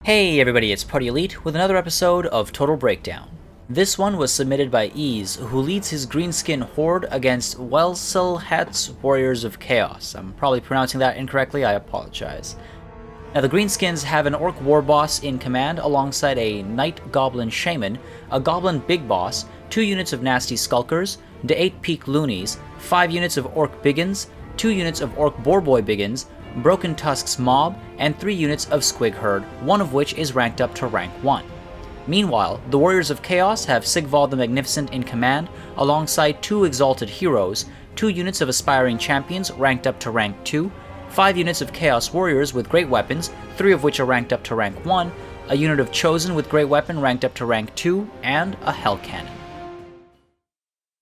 Hey everybody, it's Party Elite with another episode of Total Breakdown. This one was submitted by Ease, who leads his Greenskin horde against Wælslehat's Warriors of Chaos. I'm probably pronouncing that incorrectly, I apologize. Now the Greenskins have an Orc War Boss in command alongside a Night Goblin Shaman, a Goblin Big Boss, 2 units of Nasty Skulkers, to 8 Peak Loonies, 5 units of Orc Biggins, 2 units of Orc Boarboy Biggins, Broken Tusks Mob, and 3 units of Squig Herd, one of which is ranked up to rank 1. Meanwhile, the Warriors of Chaos have Sigvald the Magnificent in command, alongside 2 Exalted Heroes, 2 units of Aspiring Champions ranked up to rank 2, 5 units of Chaos Warriors with Great Weapons, 3 of which are ranked up to rank 1, a unit of Chosen with Great Weapon ranked up to rank 2, and a Hell Cannon.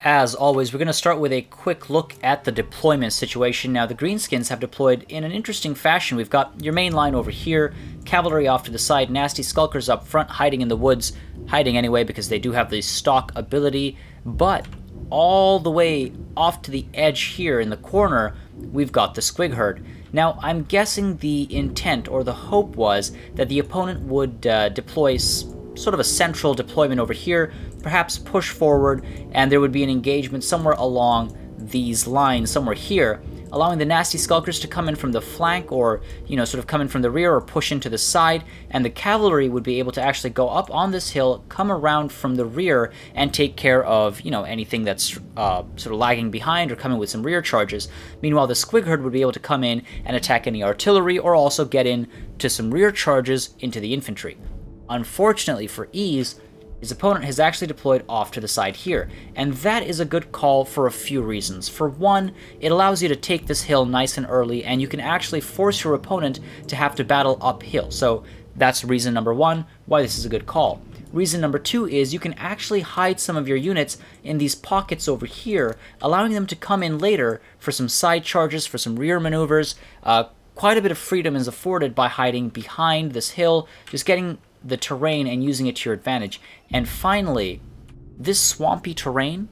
As always, we're going to start with a quick look at the deployment situation. Now, the Greenskins have deployed in an interesting fashion. We've got your main line over here, cavalry off to the side, Nasty Skulkers up front, hiding in the woods, hiding anyway because they do have the stalk ability, but all the way off to the edge here in the corner, we've got the Squig Herd. Now, I'm guessing the intent or the hope was that the opponent would deploy sort of a central deployment over here, perhaps push forward, and there would be an engagement somewhere along these lines, somewhere here, allowing the Nasty Skulkers to come in from the flank or, sort of come in from the rear or push into the side, and the cavalry would be able to actually go up on this hill, come around from the rear, and take care of, anything that's sort of lagging behind or coming with some rear charges. Meanwhile, the Squig Herd would be able to come in and attack any artillery or also get in to some rear charges into the infantry. Unfortunately for Ease, his opponent has actually deployed off to the side here, and that is a good call for a few reasons. For one, it allows you to take this hill nice and early, and you can actually force your opponent to have to battle uphill. So that's reason number one why this is a good call. Reason number two is you can actually hide some of your units in these pockets over here, allowing them to come in later for some side charges, for some rear maneuvers. Quite a bit of freedom is afforded by hiding behind this hill, just getting the terrain and using it to your advantage. And finally, this swampy terrain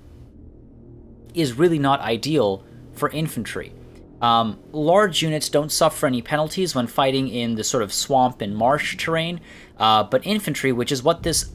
is really not ideal for infantry. Large units don't suffer any penalties when fighting in the sort of swamp and marsh terrain, but infantry, which is what this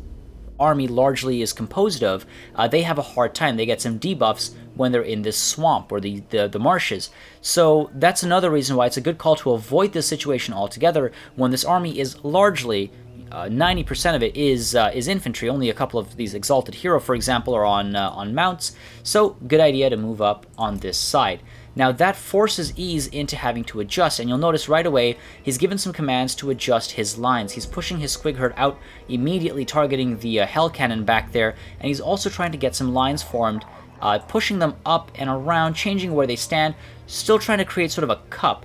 army largely is composed of, they have a hard time. They get some debuffs when they're in this swamp or the marshes. So that's another reason why it's a good call to avoid this situation altogether when this army is largely 90% of it is infantry. Only a couple of these Exalted Hero, for example, are on mounts. So good idea to move up on this side. Now that forces Ease into having to adjust, and you'll notice right away he's given some commands to adjust his lines. He's pushing his Squig Herd out, immediately targeting the Hell Cannon back there, and he's also trying to get some lines formed, pushing them up and around, changing where they stand, still trying to create sort of a cup,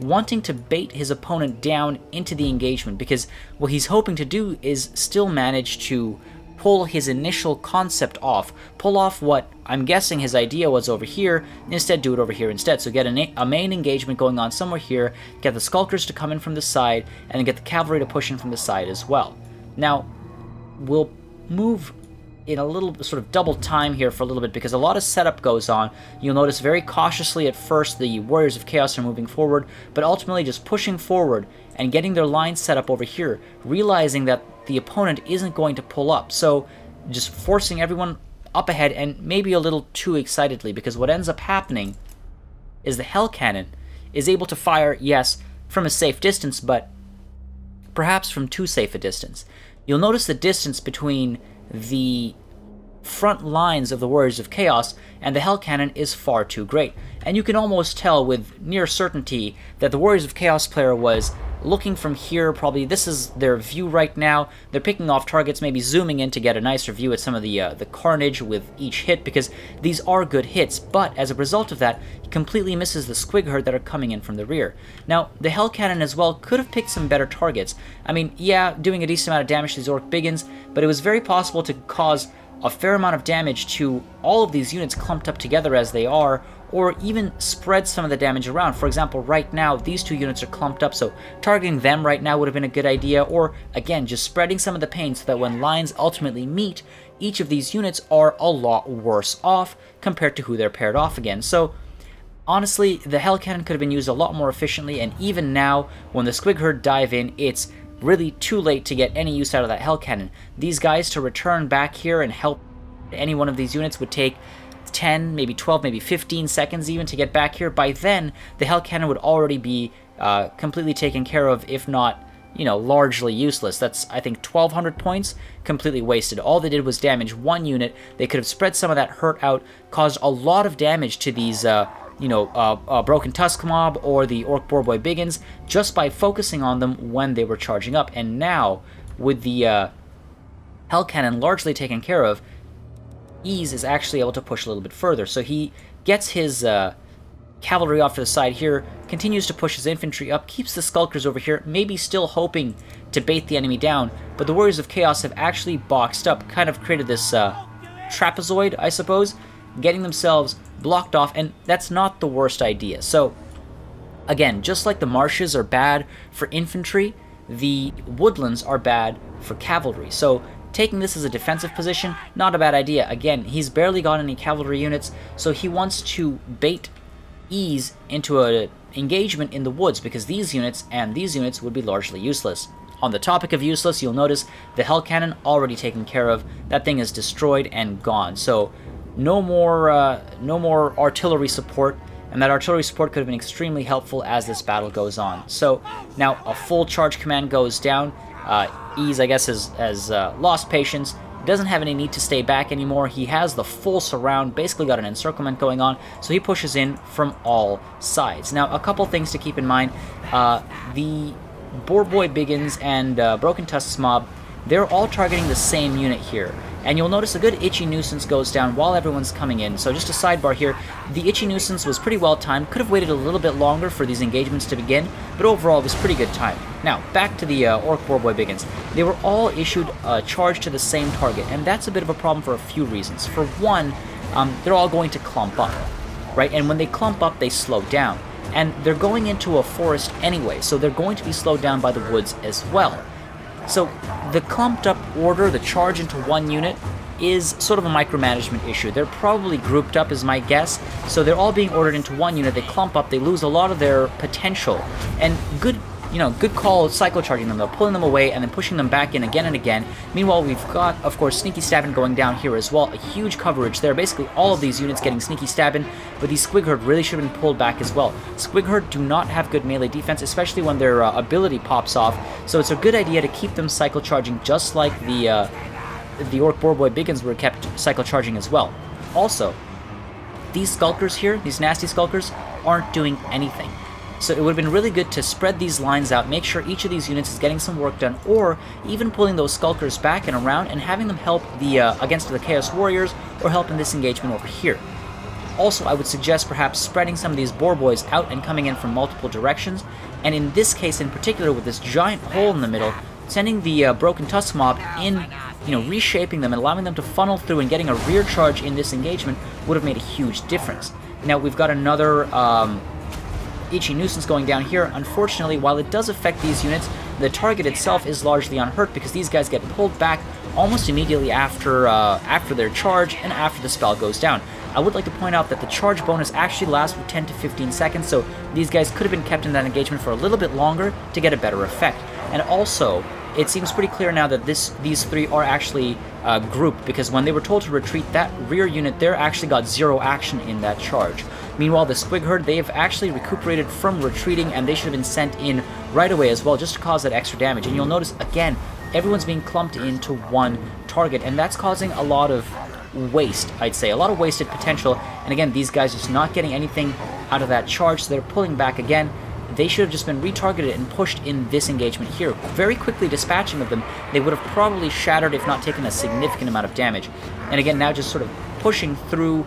wanting to bait his opponent down into the engagement, because what he's hoping to do is still manage to pull his initial concept off, pull off what I'm guessing his idea was over here, and instead do it over here instead. So get a main engagement going on somewhere here, get the Skulkers to come in from the side, and then get the cavalry to push in from the side as well. Now, we'll move in a little sort of double time here for a little bit because a lot of setup goes on. You'll notice very cautiously at first the Warriors of Chaos are moving forward, but ultimately just pushing forward and getting their lines set up over here, realizing that the opponent isn't going to pull up. So just forcing everyone up ahead, and maybe a little too excitedly, because what ends up happening is the Hell Cannon is able to fire, yes, from a safe distance, but perhaps from too safe a distance. You'll notice the distance between the front lines of the Warriors of Chaos and the Hell Cannon is far too great, and you can almost tell with near certainty that the Warriors of Chaos player was looking from here. Probably this is their view right now. They're picking off targets, maybe zooming in to get a nicer view at some of the carnage with each hit, because these are good hits, but as a result of that, he completely misses the Squig Herd that are coming in from the rear. Now, the Hell Cannon as well could have picked some better targets. I mean, yeah, doing a decent amount of damage to these Orc Biggins, but it was very possible to cause a fair amount of damage to all of these units clumped up together as they are, or even spread some of the damage around. For example, right now, these 2 units are clumped up, so targeting them right now would have been a good idea, or, again, just spreading some of the pain so that when lines ultimately meet, each of these units are a lot worse off compared to who they're paired off against. So, honestly, the Hell Cannon could have been used a lot more efficiently, and even now, when the Squig Herd dive in, it's really too late to get any use out of that Hell Cannon. These guys to return back here and help any one of these units would take 10, maybe 12, maybe 15 seconds even to get back here. By then, the Hell Cannon would already be completely taken care of, if not, you know, largely useless. That's, I think, 1,200 points completely wasted. All they did was damage one unit. They could have spread some of that hurt out, caused a lot of damage to these, Broken Tusk Mob or the Orc Boarboy Biggins just by focusing on them when they were charging up. And now, with the Hell Cannon largely taken care of, Ease is actually able to push a little bit further. So he gets his cavalry off to the side here, continues to push his infantry up, keeps the Skulkers over here, maybe still hoping to bait the enemy down, but the Warriors of Chaos have actually boxed up, kind of created this trapezoid, I suppose, getting themselves blocked off, and that's not the worst idea. So, again, just like the marshes are bad for infantry, the woodlands are bad for cavalry. So, taking this as a defensive position, not a bad idea. Again, he's barely got any cavalry units, so he wants to bait Ease into an engagement in the woods, because these units and these units would be largely useless. On the topic of useless, you'll notice the Hell Cannon already taken care of. That thing is destroyed and gone. So no more artillery support, and that artillery support could have been extremely helpful as this battle goes on. So now a full charge command goes down. Ease, I guess, has lost patience. Doesn't have any need to stay back anymore. He has the full surround, basically got an encirclement going on, so he pushes in from all sides. Now, a couple things to keep in mind. The Boarboy Biggins and Broken Tusks Mob, they're all targeting the same unit here. And you'll notice a good Itchy Nuisance goes down while everyone's coming in. So just a sidebar here, the Itchy Nuisance was pretty well timed. Could have waited a little bit longer for these engagements to begin, but overall it was pretty good time. Now, back to the Orc Boarboy Biggins. They were all issued a charge to the same target, and that's a bit of a problem for a few reasons. For one, they're all going to clump up, right? And when they clump up, they slow down. And they're going into a forest anyway, so they're going to be slowed down by the woods as well. So the clumped up order, the charge into one unit, is sort of a micromanagement issue. They're probably grouped up is my guess, so they're all being ordered into one unit. They clump up, they lose a lot of their potential, and good call cyclo-charging them though, pulling them away and then pushing them back in again and again. Meanwhile, we've got, of course, Sneaky Stabbing going down here as well. A huge coverage there. Basically, all of these units getting Sneaky Stabbing, but these Squig Herd really should have been pulled back as well. Squig Herd do not have good melee defense, especially when their ability pops off, so it's a good idea to keep them cyclo-charging just like the Orc Boarboy Biggins were kept cyclo-charging as well. Also, these Skulkers here, these nasty Skulkers, aren't doing anything. So it would have been really good to spread these lines out, make sure each of these units is getting some work done, or even pulling those Skulkers back and around and having them help the against the Chaos Warriors, or help in this engagement over here. Also, I would suggest perhaps spreading some of these Boarboys out and coming in from multiple directions, and in this case in particular with this giant hole in the middle, sending the Broken Tusk Mob in, reshaping them and allowing them to funnel through and getting a rear charge in this engagement would have made a huge difference. Now we've got another Itchy Nuisance going down here. Unfortunately, while it does affect these units, the target itself is largely unhurt because these guys get pulled back almost immediately after their charge and after the spell goes down. I would like to point out that the charge bonus actually lasts for 10 to 15 seconds, so these guys could have been kept in that engagement for a little bit longer to get a better effect. And also, it seems pretty clear now that these three are actually grouped, because when they were told to retreat, that rear unit there actually got 0 action in that charge. Meanwhile, the Squig Herd, they have actually recuperated from retreating, and they should have been sent in right away as well, just to cause that extra damage. And you'll notice, again, everyone's being clumped into one target, and that's causing a lot of waste, I'd say. A lot of wasted potential, and again, these guys are just not getting anything out of that charge, so they're pulling back again. They should have just been retargeted and pushed in this engagement here. Very quickly dispatching of them, they would have probably shattered, if not taken a significant amount of damage. And again, now just sort of pushing through,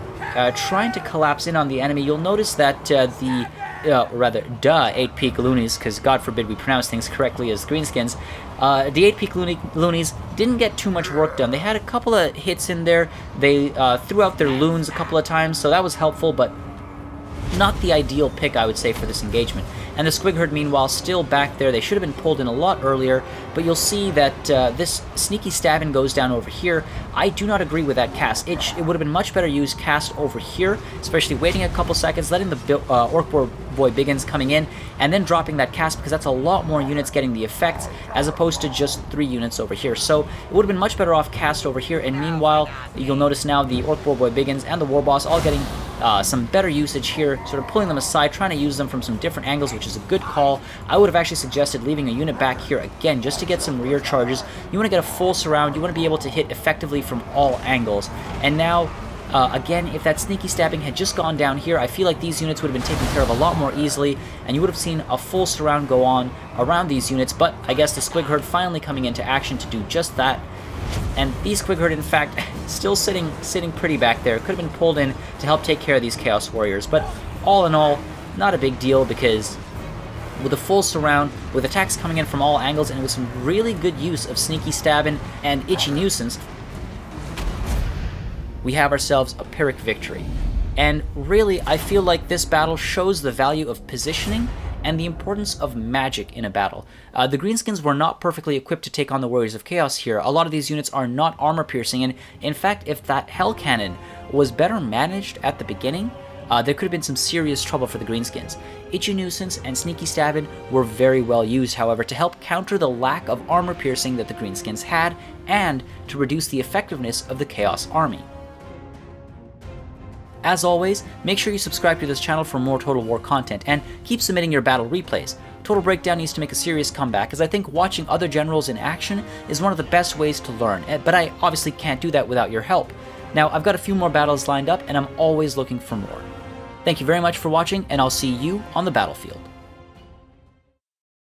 trying to collapse in on the enemy. You'll notice that the 8-peak loonies, because God forbid we pronounce things correctly as Greenskins, the 8-peak loonies didn't get too much work done. They had a couple of hits in there. They threw out their loons a couple of times, so that was helpful, but not the ideal pick, I would say, for this engagement. and the Squig Herd, meanwhile, still back there. They should have been pulled in a lot earlier, but you'll see that this Sneaky Stabbin goes down over here. I do not agree with that cast. It would have been much better used cast over here, especially waiting a couple seconds, letting the Orc Boy Biggins coming in, and then dropping that cast, because that's a lot more units getting the effects, as opposed to just 3 units over here. So it would have been much better off cast over here, and meanwhile, you'll notice now the Orc Boy Biggins and the War Boss all getting some better usage here, sort of pulling them aside, trying to use them from some different angles, which is a good call. I would have actually suggested leaving a unit back here again, just to get some rear charges. You want to get a full surround, you want to be able to hit effectively from all angles, and now again, if that Sneaky Stabbing had just gone down here, I feel like these units would have been taken care of a lot more easily, and you would have seen a full surround go on around these units, but I guess the Squig Herd finally coming into action to do just that. And these Squig Herd, in fact, still sitting pretty back there. Could have been pulled in to help take care of these Chaos Warriors, but all in all, not a big deal, because with a full surround, with attacks coming in from all angles, and with some really good use of Sneaky Stabbin and Itchy Nuisance, we have ourselves a Pyrrhic victory. And really, I feel like this battle shows the value of positioning and the importance of magic in a battle. The Greenskins were not perfectly equipped to take on the Warriors of Chaos here. A lot of these units are not armor-piercing, and in fact, if that Hell Cannon was better managed at the beginning, there could have been some serious trouble for the Greenskins. Itchy Nuisance and Sneaky Stabbin were very well used, however, to help counter the lack of armor-piercing that the Greenskins had, and to reduce the effectiveness of the Chaos Army. As always, make sure you subscribe to this channel for more Total War content, and keep submitting your battle replays. Total Breakdown needs to make a serious comeback, as I think watching other generals in action is one of the best ways to learn, but I obviously can't do that without your help. Now, I've got a few more battles lined up, and I'm always looking for more. Thank you very much for watching, and I'll see you on the battlefield.